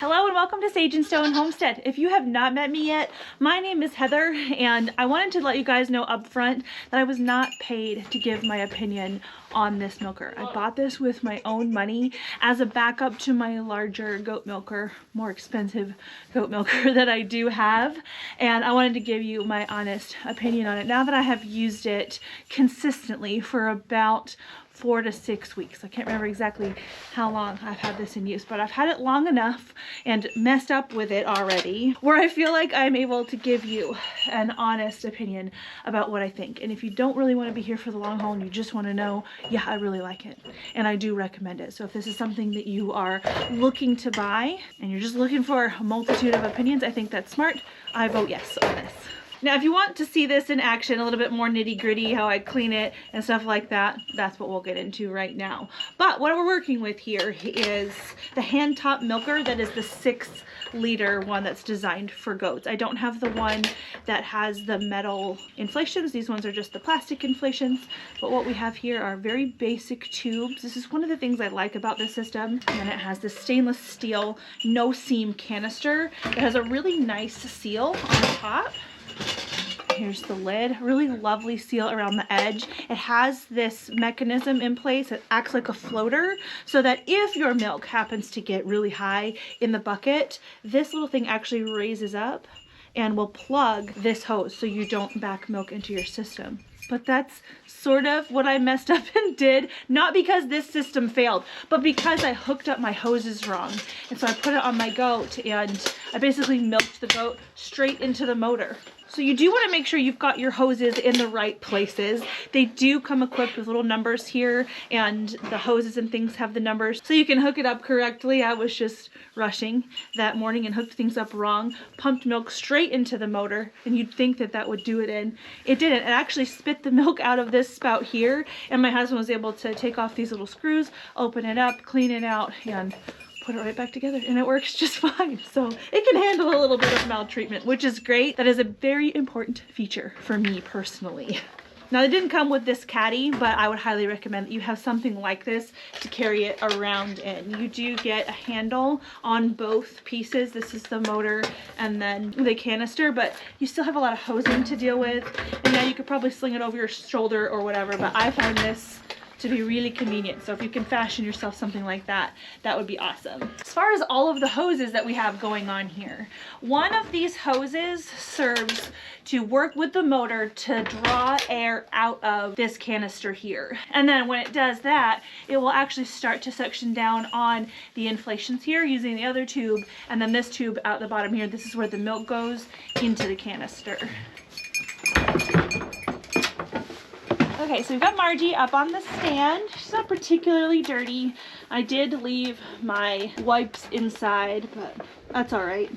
Hello and welcome to Sage and Stone Homestead. If you have not met me yet, my name is Heather and I wanted to let you guys know up front that I was not paid to give my opinion on this milker. I bought this with my own money as a backup to my larger goat milker, more expensive goat milker that I do have, and I wanted to give you my honest opinion on it now that I have used it consistently for about 4 to 6 weeks. I can't remember exactly how long I've had this in use, but I've had it long enough and messed up with it already where I feel like I'm able to give you an honest opinion about what I think. And if you don't really want to be here for the long haul and you just want to know, yeah, I really like it and I do recommend it. So if this is something that you are looking to buy and you're just looking for a multitude of opinions, I think that's smart. I vote yes on this. Now, if you want to see this in action, a little bit more nitty gritty, how I clean it and stuff like that, that's what we'll get into right now. But what we're working with here is the Hantop milker that is the 6-liter one that's designed for goats. I don't have the one that has the metal inflations. These ones are just the plastic inflations. But what we have here are very basic tubes. This is one of the things I like about this system. And it has this stainless steel, no seam canister. It has a really nice seal on the top. Here's the lid, really lovely seal around the edge. It has this mechanism in place that acts like a floater so that if your milk happens to get really high in the bucket, this little thing actually raises up and will plug this hose so you don't back milk into your system. But that's sort of what I messed up and did, not because this system failed, but because I hooked up my hoses wrong. And so I put it on my goat and I basically milked the goat straight into the motor. So you do want to make sure you've got your hoses in the right places. They do come equipped with little numbers here, and the hoses and things have the numbers so you can hook it up correctly. I was just rushing that morning and hooked things up wrong, pumped milk straight into the motor, and you'd think that that would do it in. It didn't. It actually spit the milk out of this spout here, and my husband was able to take off these little screws, open it up, clean it out, and put it right back together, and it works just fine. So it can handle a little bit of maltreatment, which is great. That is a very important feature for me personally. Now, it didn't come with this caddy, but I would highly recommend that you have something like this to carry it around in. You do get a handle on both pieces. This is the motor and then the canister, but you still have a lot of hosing to deal with. And yeah, you could probably sling it over your shoulder or whatever, but I find this to be really convenient. So if you can fashion yourself something like that, that would be awesome. As far as all of the hoses that we have going on here, one of these hoses serves to work with the motor to draw air out of this canister here. And then when it does that, it will actually start to suction down on the inflations here using the other tube, and then this tube out the bottom here. This is where the milk goes into the canister. Okay, so we've got Margie up on the stand. She's not particularly dirty. I did leave my wipes inside, but that's all right.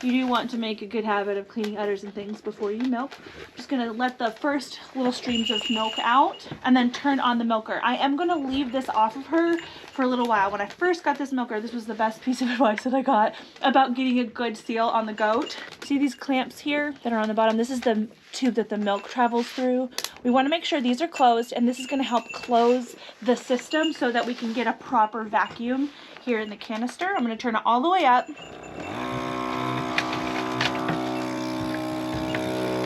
You do want to make a good habit of cleaning udders and things before you milk. I'm just gonna let the first little streams of milk out and then turn on the milker. I am gonna leave this off of her for a little while. When I first got this milker, this was the best piece of advice that I got about getting a good seal on the goat. See these clamps here that are on the bottom? This is the tube that the milk travels through. We want to make sure these are closed, and this is going to help close the system so that we can get a proper vacuum here in the canister. I'm going to turn it all the way up.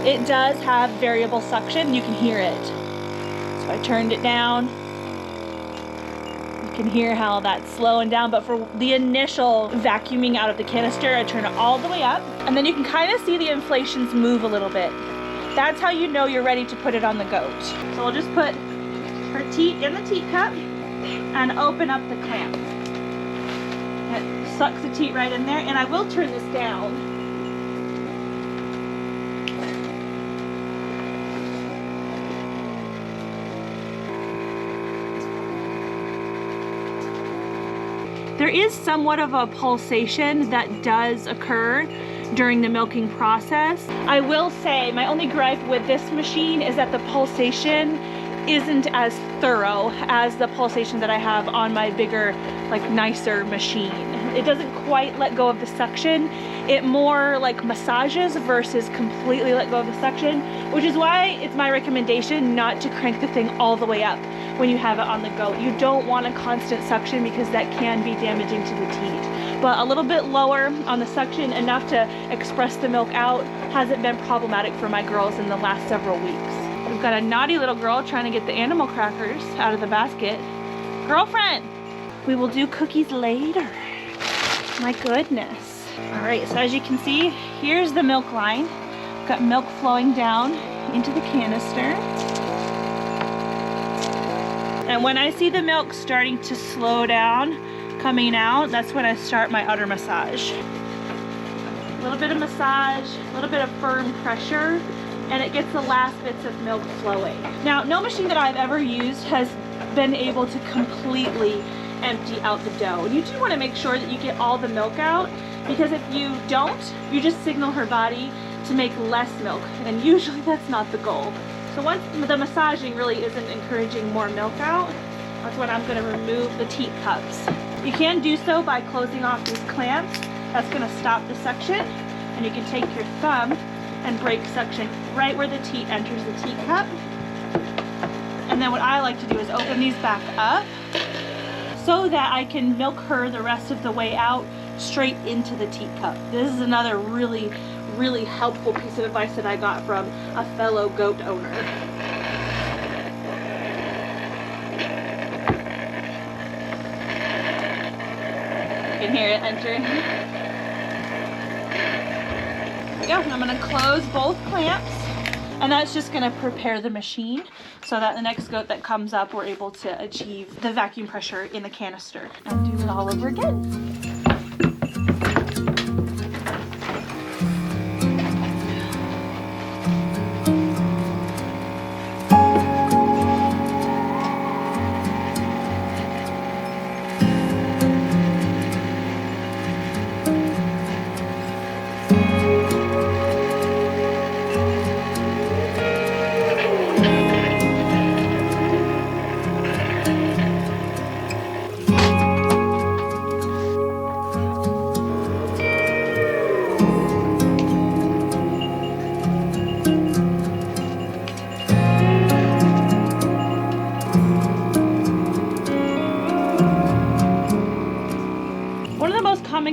It does have variable suction. You can hear it. So I turned it down. You can hear how that's slowing down, but for the initial vacuuming out of the canister, I turn it all the way up, and then you can kind of see the inflations move a little bit. That's how you know you're ready to put it on the goat. So we'll just put her teat in the teat cup and open up the clamp. It sucks the teat right in there, and I will turn this down. There is somewhat of a pulsation that does occur during the milking process. I will say my only gripe with this machine is that the pulsation isn't as thorough as the pulsation that I have on my bigger, like nicer machine. It doesn't quite let go of the suction. It more like massages versus completely let go of the suction, which is why it's my recommendation not to crank the thing all the way up when you have it on the goat. You don't want a constant suction because that can be damaging to the teat. but a little bit lower on the suction, enough to express the milk out, hasn't been problematic for my girls in the last several weeks. We've got a naughty little girl trying to get the animal crackers out of the basket. Girlfriend, we will do cookies later. My goodness. All right, so as you can see, here's the milk line. We've got milk flowing down into the canister. And when I see the milk starting to slow down, coming out, that's when I start my udder massage. A little bit of massage, a little bit of firm pressure, and it gets the last bits of milk flowing. Now, no machine that I've ever used has been able to completely empty out the dough. And you do want to make sure that you get all the milk out, because if you don't, you just signal her body to make less milk, and usually that's not the goal. So once the massaging really isn't encouraging more milk out, that's when I'm going to remove the teat cups. You can do so by closing off these clamps. That's going to stop the suction, and you can take your thumb and break suction right where the teat enters the teat cup. And then what I like to do is open these back up so that I can milk her the rest of the way out straight into the teat cup. This is another really helpful piece of advice that I got from a fellow goat owner. You can hear it entering. There we go. And I'm going to close both clamps, and that's just going to prepare the machine so that the next goat that comes up, we're able to achieve the vacuum pressure in the canister and do it all over again.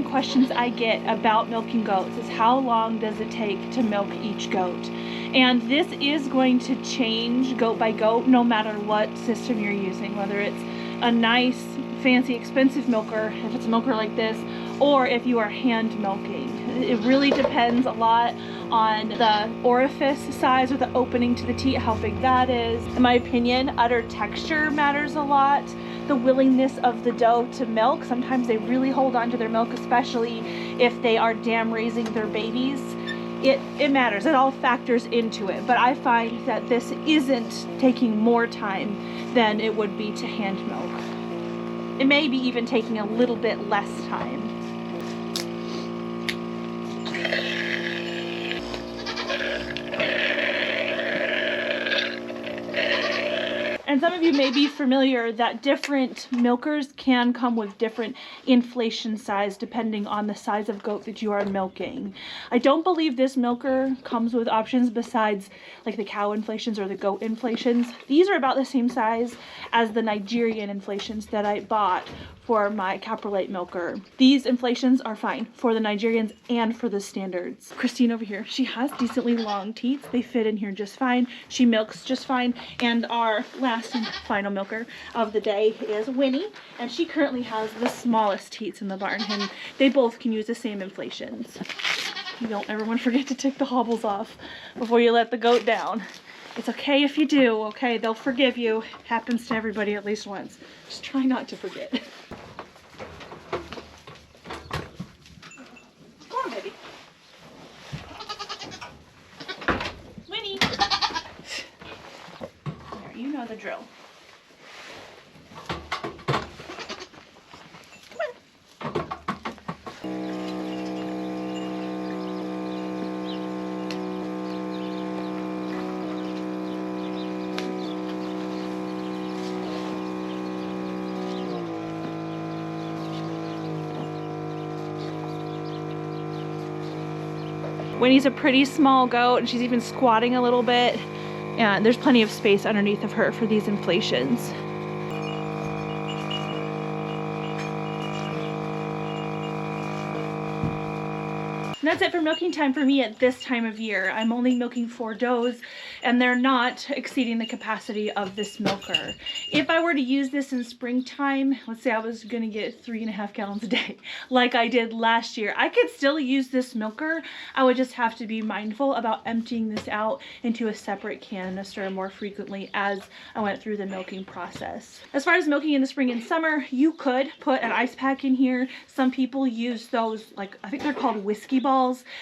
Questions I get about milking goats is how long does it take to milk each goat? And this is going to change goat by goat no matter what system you're using, whether it's a nice, fancy, expensive milker, if it's a milker like this, or if you are hand milking. It really depends a lot on the orifice size or the opening to the teat, how big that is. In my opinion, udder texture matters a lot. The willingness of the doe to milk. Sometimes they really hold on to their milk, especially if they are dam raising their babies. It matters. It all factors into it. But I find that this isn't taking more time than it would be to hand milk. It may be even taking a little bit less time. And some of you may be familiar that different milkers can come with different inflation size depending on the size of goat that you are milking. I don't believe this milker comes with options besides like the cow inflations or the goat inflations. These are about the same size as the Nigerian inflations that I bought for my caprolite milker. These inflations are fine for the Nigerians and for the standards. Christine over here, she has decently long teats. They fit in here just fine. She milks just fine. And our last and final milker of the day is Winnie, and she currently has the smallest teats in the barn, and they both can use the same inflations. You don't ever want to forget to take the hobbles off before you let the goat down. It's okay if you do, okay? They'll forgive you. It happens to everybody at least once. Just try not to forget. Come on, baby. Winnie. There, you know the drill. Winnie's a pretty small goat, and she's even squatting a little bit, and there's plenty of space underneath of her for these inflations. And that's it for milking time for me at this time of year. I'm only milking 4 does, and they're not exceeding the capacity of this milker. If I were to use this in springtime, let's say I was gonna get 3.5 gallons a day, like I did last year, I could still use this milker. I would just have to be mindful about emptying this out into a separate canister more frequently as I went through the milking process. As far as milking in the spring and summer, you could put an ice pack in here. Some people use those, like, I think they're called whiskey balls.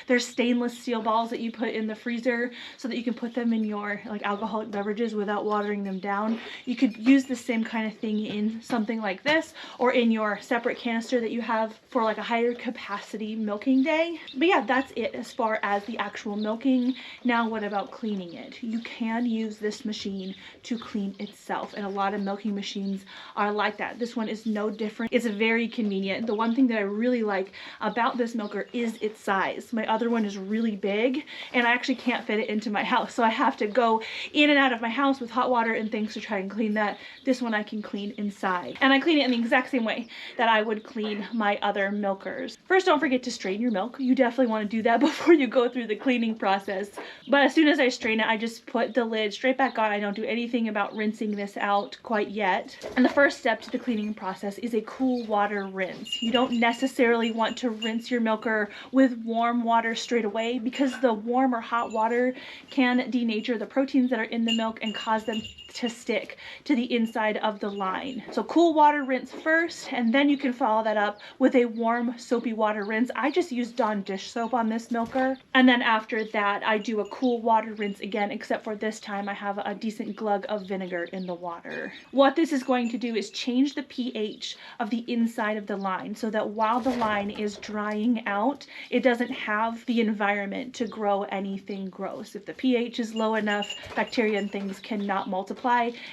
They're stainless steel balls that you put in the freezer so that you can put them in your like alcoholic beverages without watering them down. You could use the same kind of thing in something like this, or in your separate canister that you have for like a higher capacity milking day. But yeah, that's it as far as the actual milking. Now what about cleaning it? You can use this machine to clean itself, and a lot of milking machines are like that. This one is no different. It's very convenient. The one thing that I really like about this milker is its size. My other one is really big and I actually can't fit it into my house, so I have to go in and out of my house with hot water and things to try and clean that. This one I can clean inside, and I clean it in the exact same way that I would clean my other milkers. First, don't forget to strain your milk. You definitely want to do that before you go through the cleaning process. But as soon as I strain it, I just put the lid straight back on. I don't do anything about rinsing this out quite yet. And the first step to the cleaning process is a cool water rinse. You don't necessarily want to rinse your milker with warm water straight away, because the warm or hot water can denature the proteins that are in the milk and cause them to stick to the inside of the line. So cool water rinse first, and then you can follow that up with a warm soapy water rinse. I just use Dawn dish soap on this milker, and then after that I do a cool water rinse again, except for this time I have a decent glug of vinegar in the water. What this is going to do is change the pH of the inside of the line so that while the line is drying out, it doesn't have the environment to grow anything gross. If the pH is low enough, bacteria and things cannot multiply,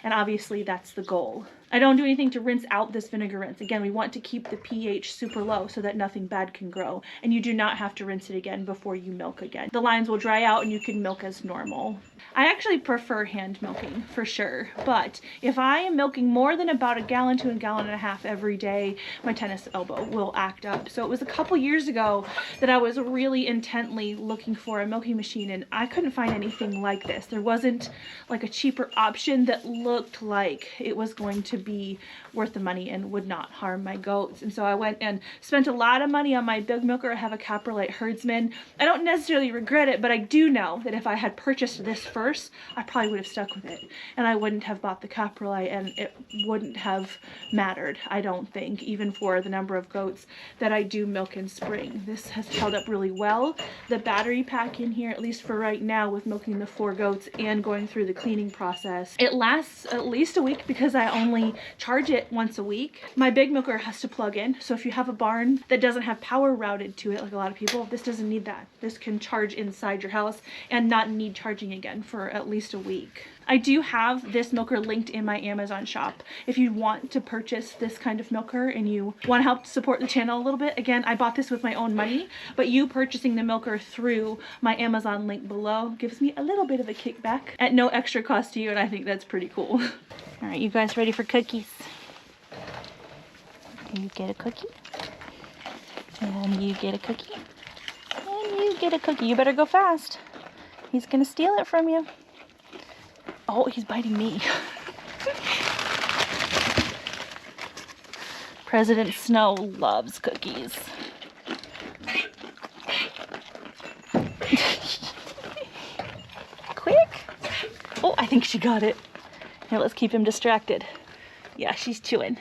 and obviously that's the goal. I don't do anything to rinse out this vinegar rinse. Again, we want to keep the pH super low so that nothing bad can grow, and you do not have to rinse it again before you milk again. The lines will dry out and you can milk as normal. I actually prefer hand milking for sure, but if I am milking more than about 1 gallon to 1.5 gallons every day, my tennis elbow will act up. So it was a couple years ago that I was really intently looking for a milking machine, and I couldn't find anything like this. There wasn't like a cheaper option that looked like it was going to be worth the money and would not harm my goats. And so I went and spent a lot of money on my big milker. I have a Caprolite Herdsman. I don't necessarily regret it, but I do know that if I had purchased this first, I probably would have stuck with it, and I wouldn't have bought the Caprolite, and it wouldn't have mattered, I don't think, even for the number of goats that I do milk in spring. This has held up really well. The battery pack in here, at least for right now with milking the 4 goats and going through the cleaning process, it lasts at least a week because I only charge it once a week. My big milker has to plug in, so if you have a barn that doesn't have power routed to it like a lot of people, this doesn't need that. This can charge inside your house and not need charging again for at least a week. I do have this milker linked in my Amazon shop. If you want to purchase this kind of milker and you want to help support the channel a little bit, again, I bought this with my own money, but you purchasing the milker through my Amazon link below gives me a little bit of a kickback at no extra cost to you, and I think that's pretty cool. All right, you guys ready for cookies? You get a cookie, and you get a cookie, and you get a cookie. You better go fast. He's gonna steal it from you. Oh, he's biting me. President Snow loves cookies. Quick. Oh, I think she got it. Here, let's keep him distracted. Yeah, she's chewing.